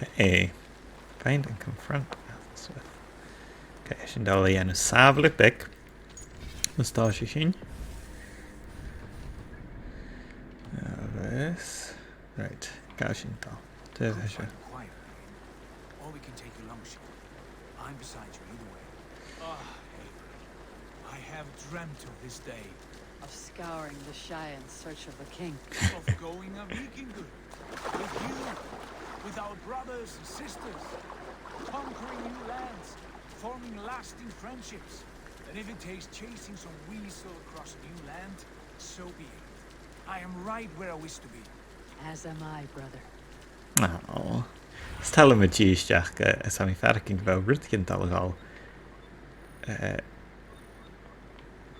Okay. Find and confront. Okay, sin dá dhéanú sabla bec. Mustá sé sin. This. Right. Gá sin dá. Or we can take a long shot. I'm beside you either way. I have dreamt of this day. Of scouring the Shire in search of the king. Of going a Viking good. With you. With our brothers and sisters. Conquering new lands. Forming lasting friendships. And if it takes chasing some weasel across new land, so be it. I am right where I wish to be. As am I, brother. Oh. Stel me díisteach is am fercin go bh rutcin dalgáil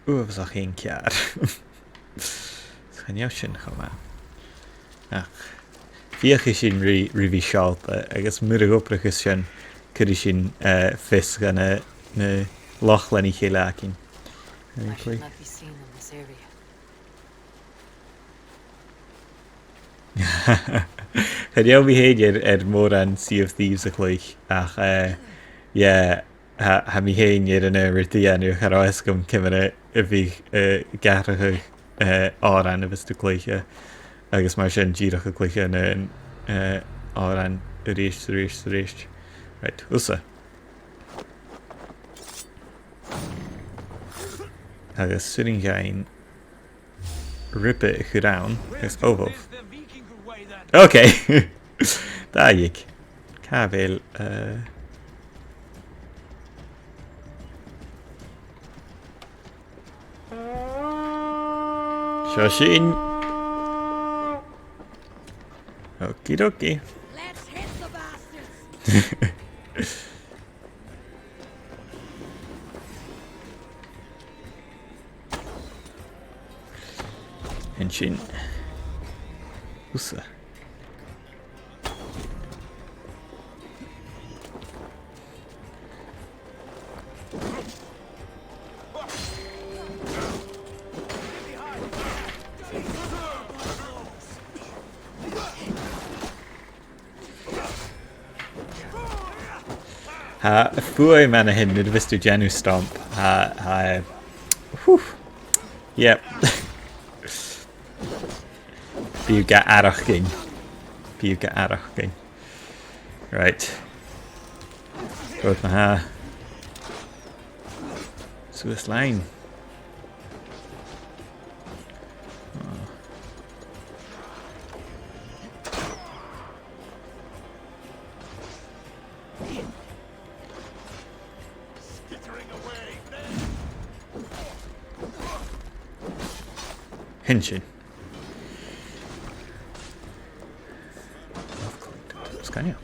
uamhs a chéon cear. Chaneamh sin chumá. Ach bhíocha sin rihí seálta agus mu a goprachas sin chuidir sin fis gan na lachlanní chéileacin. I should not be seen in this area. Chaneamh bhí héidir mór an Sea of Thieves a chluich ach ha mi héin an ruirtaí anú charráis gom cimime a bhí garracha áran a bheits do chluiche agus mar sin díracha chluiche na áran a réist. Right, usa. Agus suing gain rippe a chudán agus óbh. Okay. Dá dhéic. Cá bhéil seo sin. Okie dokie. Let's hit the bastards! And sin. Usa. Fuai man hin nid vistu genu stomp. Yep. Bíú arachking. Right. Goed na ha. Suas line. Hinshin. Scania.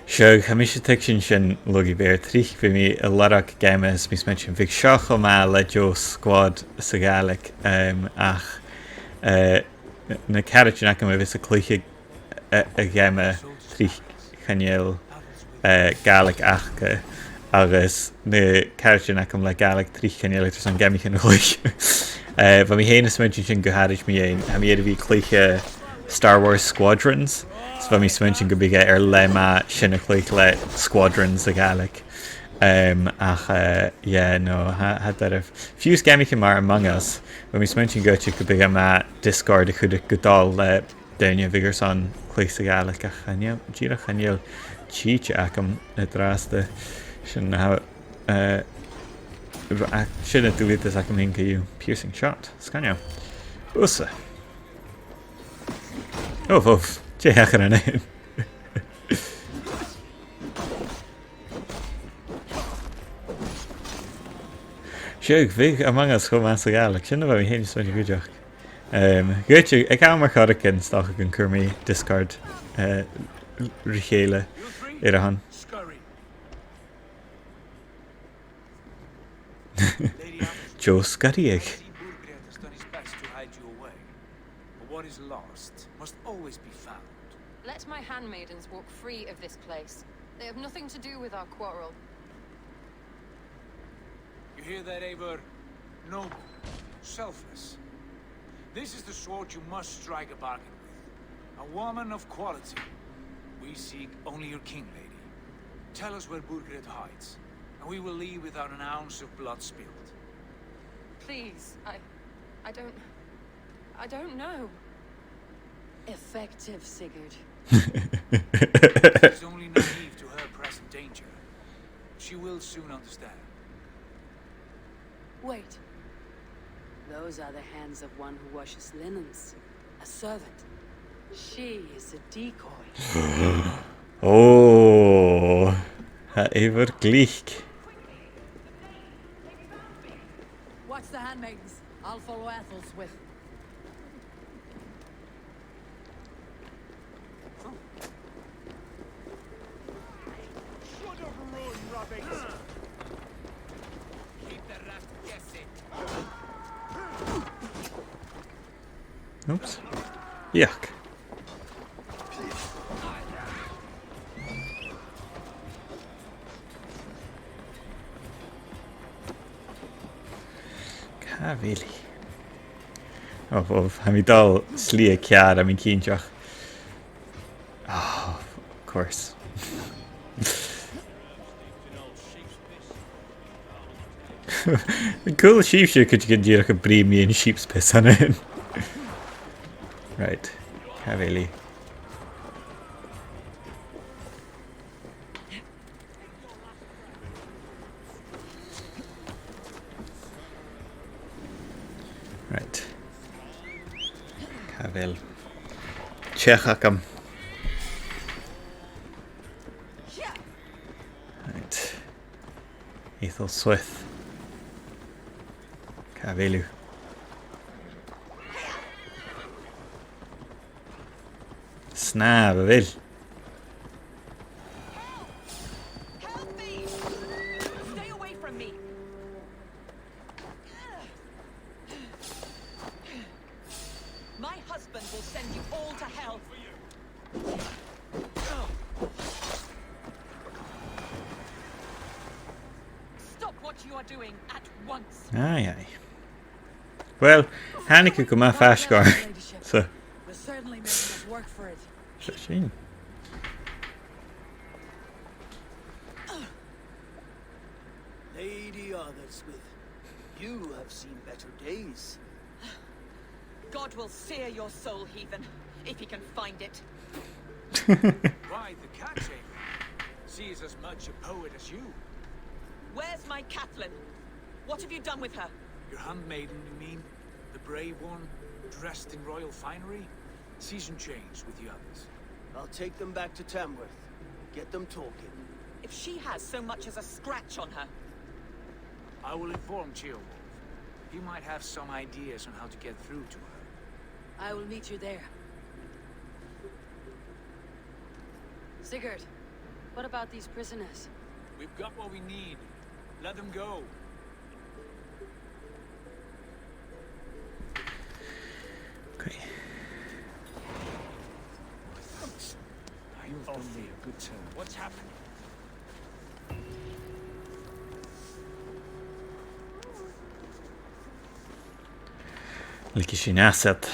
Sure, hamisha tection sin logi bear trich for me a larach games mis mention vig shach ma lejo squad sa Gaelic ach na carriage na come vis a cliche a game trich chaniel Gaelic ach agus na carriage na come like Gaelic trich chaniel it san game chan hoich but me heinous mention sin go hadich me ein ha me vi cliche Star Wars Squadrons. So mi mention go big lema sinna chluich le Squadrons a Gaelic. Ach no had that of few gamich mar among us. When mi mention go to go big Discord chud godal le Dania vigors on chluich a Gaelic ach ania gira chaniel chiche akam na draste sin ha shouldn't do it as I can make you piercing shot. Scania. Usa. Oh, Jay hachar an ein. Siúg, bhíh among us chum as a Gaelic, sin bh hé so goideach. Goite ag cá mar choracin stácha an curmí Discord richéile ar a han. Joe Scotty. What is lost must always be found. Let my handmaidens walk free of this place. They have nothing to do with our quarrel. You hear that, Eivor? Noble, selfless. This is the sword you must strike a bargain with. A woman of quality. We seek only your king, lady. Tell us where Burgred hides, and we will leave without an ounce of blood spilled. Please, I don't know. Effective, Sigurd. She's only naive to her present danger. She will soon understand. Wait. Those are the hands of one who washes linens. A servant. She is a decoy. Oh, het even Gàidhlig. Watch the handmaidens. I'll follow Athel's with. Should have run, rabbits! Keep the rest guessing. Oops. Yuck. Really. Oh, have we dal slia cead am cínteach. Oh, of course. Cool sheep shoe could you get like a breamy and sheep's piss on it. Right. Really. Right. Cavill. Chechakam. Right. Ethel Swith. Cavillu. Snab a vil. Help me! Stay away from me! My husband will send you all to hell. Stop what you are doing at once. Aye, aye. Well, Hanika come off Ashgar. So, We're certainly making us work for it. shame. Lady Arthersmith, you have seen better days. God will sear your soul, heathen, if he can find it. Why, the cat chamber? She is as much a poet as you. Where's my Catelyn? What have you done with her? Your handmaiden, you mean? The brave one, dressed in royal finery? Season change with the others. I'll take them back to Tamworth. Get them talking. If she has so much as a scratch on her, I will inform Ceolwulf. He might have some ideas on how to get through to her. I will meet you there. Sigurd, what about these prisoners? We've got what we need. Let them go. Okay. You've done me a good turn. What's happening? Cluicheamaid.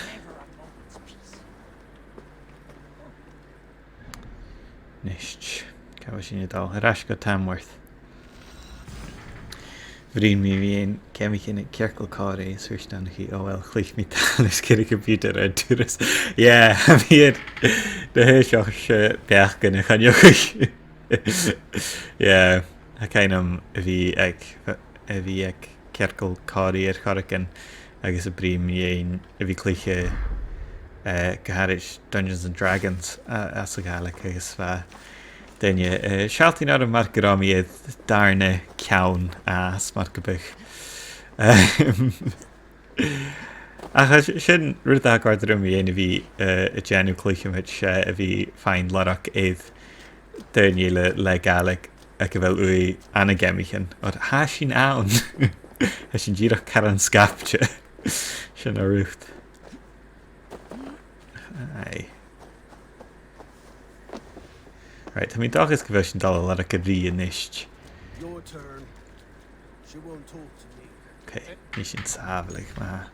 Nisht. Cá sin dal Ras go Tamworth. Bhrín mi bhíon cemicin ag cearcail cáir é suirstan chi óhfuil chluichmí talis cin a computer a dúras. Yeah, bhíad de héiseach beach gan a chaneoch. Yeah, a cainam a bhí ag cearcail cáir ar characin agus a bhrín mi a bhí cluiche goharis Dungeons and Dragons as a Gaelic agus Denne sealtaí ná mar goráíiad darne ceann as mar go bich. Sin ruúd a gardarm dhéana bhí a déanú Cluicheamaid a bhí féin larach éiad daine le Gaelic a go bhfuil ui anna gemichin ó há sin ann a sin ddíireach car an scapte sin a ruúcht. Aye. Right, I mean, dog is conversion dollar like a re-inished. Your turn. She won't talk to me. Okay, mission savelig, man.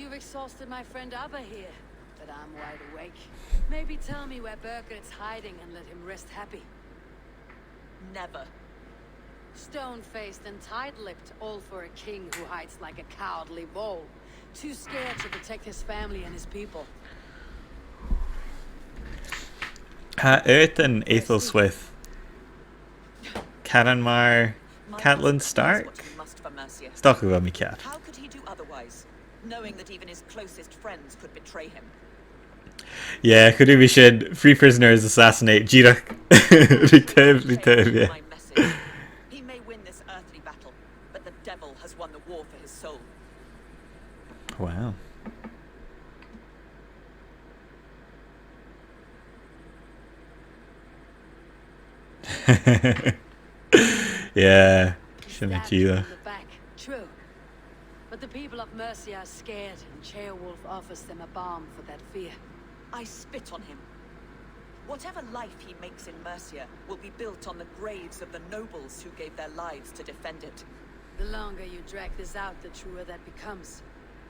you've exhausted my friend Abba here, but I'm wide awake. Maybe tell me where Birgit's hiding and let him rest happy. Never. Stone-faced and tight-lipped, all for a king who hides like a cowardly vole. Too scared to protect his family and his people. Earth and Aethelswith. Canonmar. Catelyn Stark? What you must for Mercia. Stoch go mi cat. How could he do otherwise, knowing that even his closest friends could betray him? Yeah, could we should free prisoners assassinate Jirach. Yeah. My message. He may win this earthly battle, but the devil has won the war for his soul. Wow. Yeah. Ceasnachadh. True. But the people of Mercia are scared, and Ceolwulf offers them a balm for that fear. I spit on him. Whatever life he makes in Mercia will be built on the graves of the nobles who gave their lives to defend it. The longer you drag this out, the truer that becomes.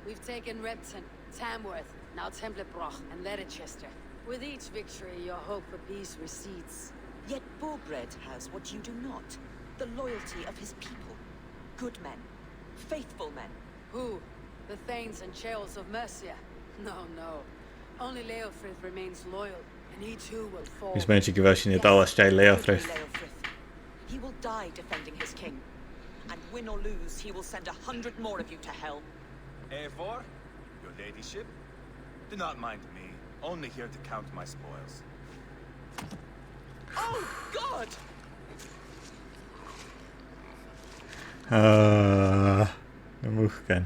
We've taken Repton, Tamworth, now Templebroch, and Leicester. With each victory, your hope for peace recedes. Yet Borgred has what you do not. The loyalty of his people. Good men. Faithful men. Who? The Thanes and Ceolls of Mercia? No, no. Only Leofrith remains loyal, and he too will fall. Is mensen geweldig in alles stay Leofrith. He will die defending his king. And win or lose, he will send 100 more of you to hell. Eivor, your ladyship, do not mind me. Only here to count my spoils. Oh, God! Dan moet ik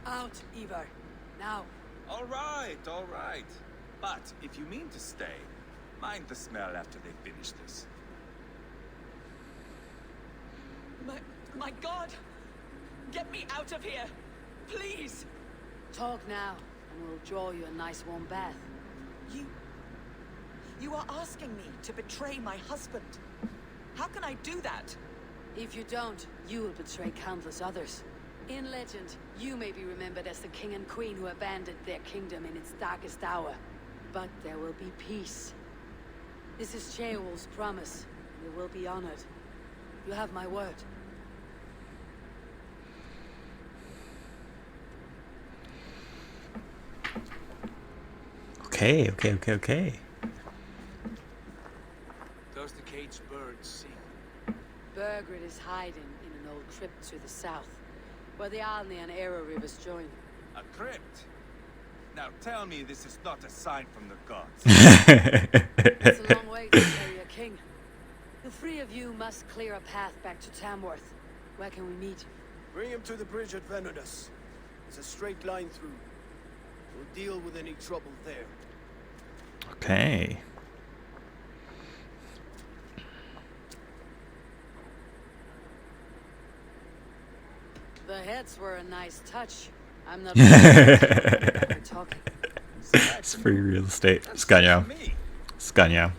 Out, Ivar. Now. All right, all right. But if you mean to stay, mind the smell after they finish this. My God! Get me out of here! Please! Talk now, and we'll draw you a nice warm bath. You are asking me to betray my husband. How can I do that? If you don't, you will betray countless others. In legend, you may be remembered as the king and queen who abandoned their kingdom in its darkest hour. But there will be peace. This is Ceolwulf's promise. You will be honored. You have my word. Okay. Does the caged bird sing? Birgit is hiding in an old crypt to the south, where the Alni and Arrow rivers join. A crypt? Now tell me this is not a sign from the gods. It's a long way to carry a king. The three of you must clear a path back to Tamworth. Where can we meet? Bring him to the bridge at Venodus. It's a straight line through. We'll deal with any trouble there. Okay. The heads were a nice touch. I'm not we're talking. It's free real estate. Scania. Me. Scania.